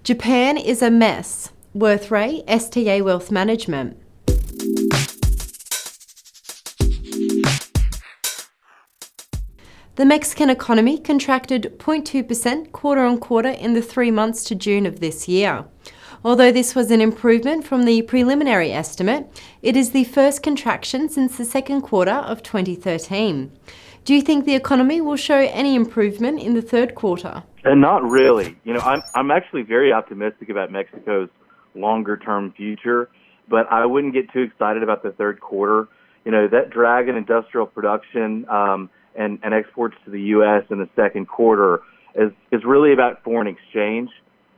Japan is a mess. Wray, STA Wealth Management. The Mexican economy contracted 0.2% quarter-on-quarter in the 3 months to June of this year. Although this was an improvement from the preliminary estimate, it is the first contraction since the second quarter of 2013. Do you think the economy will show any improvement in the third quarter? Not really. I'm actually very optimistic about Mexico's longer-term future, but I wouldn't get too excited about the third quarter. That drag in industrial production and exports to the U.S. in the second quarter is really about foreign exchange,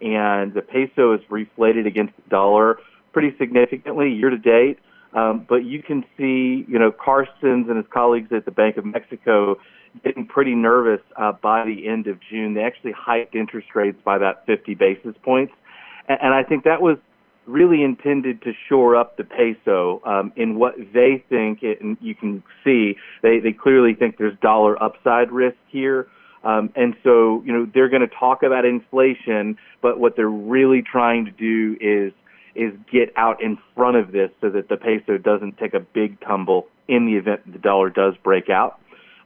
and the peso is reflated against the dollar pretty significantly year to date. But you can see, Carstens and his colleagues at the Bank of Mexico getting pretty nervous by the end of June. They actually hiked interest rates by about 50 basis points. And I think that was really intended to shore up the peso in what they think, and you can see, they clearly think there's dollar upside risk here. And so, they're going to talk about inflation, but what they're really trying to do is get out in front of this so that the peso doesn't take a big tumble in the event the dollar does break out.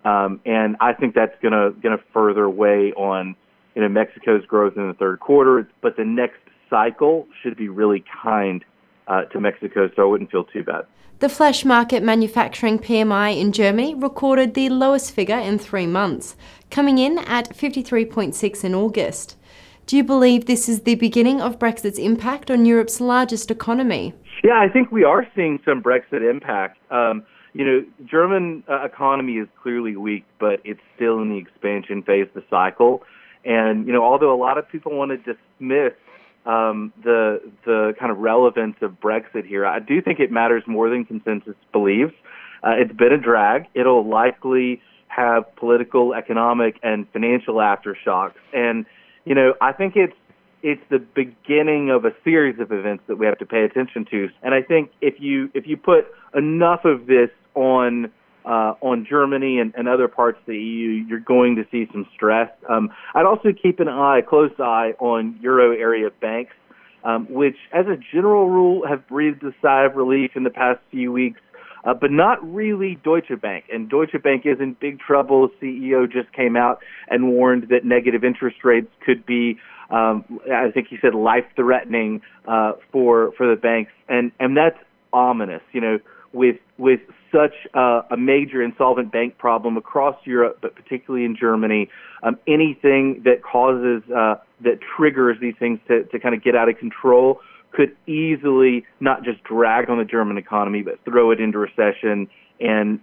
And I think that's going to further weigh on Mexico's growth in the third quarter. But the next cycle should be really kind to Mexico, so I wouldn't feel too bad. The flash market manufacturing PMI in Germany recorded the lowest figure in 3 months, coming in at 53.6 in August. Do you believe this is the beginning of Brexit's impact on Europe's largest economy? Yeah, I think we are seeing some Brexit impact. German economy is clearly weak, but it's still in the expansion phase of the cycle. And, although a lot of people want to dismiss the kind of relevance of Brexit here, I do think it matters more than consensus believes. It's been a drag. It'll likely have political, economic, and financial aftershocks. And I think it's the beginning of a series of events that we have to pay attention to. And I think if you put enough of this on Germany and other parts of the EU, you're going to see some stress. I'd also keep a close eye on euro area banks, which, as a general rule, have breathed a sigh of relief in the past few weeks. But not really Deutsche Bank. And Deutsche Bank is in big trouble. The CEO just came out and warned that negative interest rates could be, I think he said, life-threatening for the banks. And that's ominous, with such a major insolvent bank problem across Europe, but particularly in Germany. Anything that causes, that triggers these things to kind of get out of control could easily not just drag on the German economy, but throw it into recession and,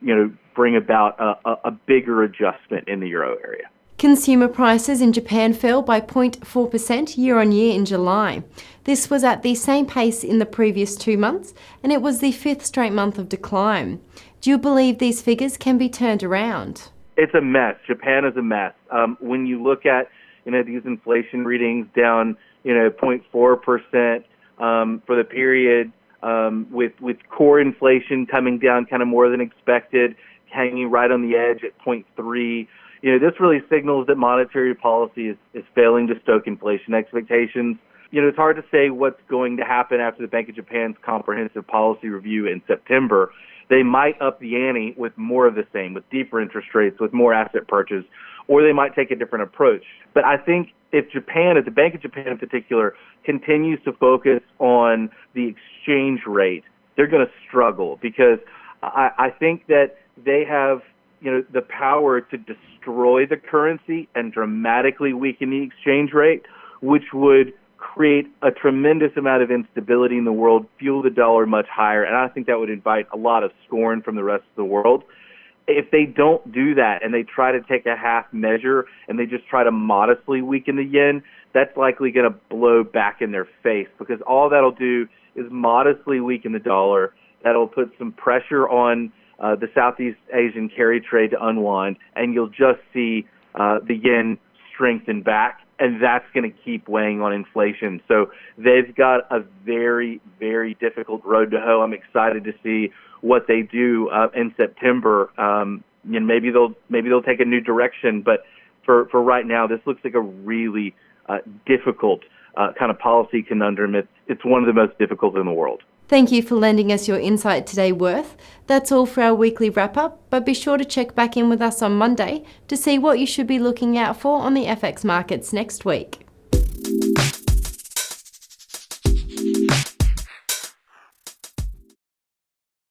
bring about a bigger adjustment in the euro area. Consumer prices in Japan fell by 0.4% year-on-year in July. This was at the same pace in the previous 2 months, and it was the 5th straight month of decline. Do you believe these figures can be turned around? It's a mess. Japan is a mess. When you look at, these inflation readings down, 0.4%, for the period, with core inflation coming down kind of more than expected, hanging right on the edge at 0.3. This really signals that monetary policy is failing to stoke inflation expectations. It's hard to say what's going to happen after the Bank of Japan's comprehensive policy review in September. They might up the ante with more of the same, with deeper interest rates, with more asset purchase, or they might take a different approach. But I think if Japan, if the Bank of Japan in particular, continues to focus on the exchange rate, they're going to struggle, because I think that they have the power to destroy the currency and dramatically weaken the exchange rate, which would create a tremendous amount of instability in the world, fuel the dollar much higher, and I think that would invite a lot of scorn from the rest of the world. If they don't do that and they try to take a half measure and they just try to modestly weaken the yen, that's likely going to blow back in their face, because all that'll do is modestly weaken the dollar. That'll put some pressure on the Southeast Asian carry trade to unwind, and you'll just see the yen strengthen back, and that's going to keep weighing on inflation. So they've got a very, very difficult road to hoe. I'm excited to see what they do in September. Maybe they'll take a new direction, but for right now, this looks like a really difficult kind of policy conundrum. It's one of the most difficult in the world. Thank you for lending us your insight today, Worth. That's all for our weekly wrap-up, but be sure to check back in with us on Monday to see what you should be looking out for on the FX markets next week.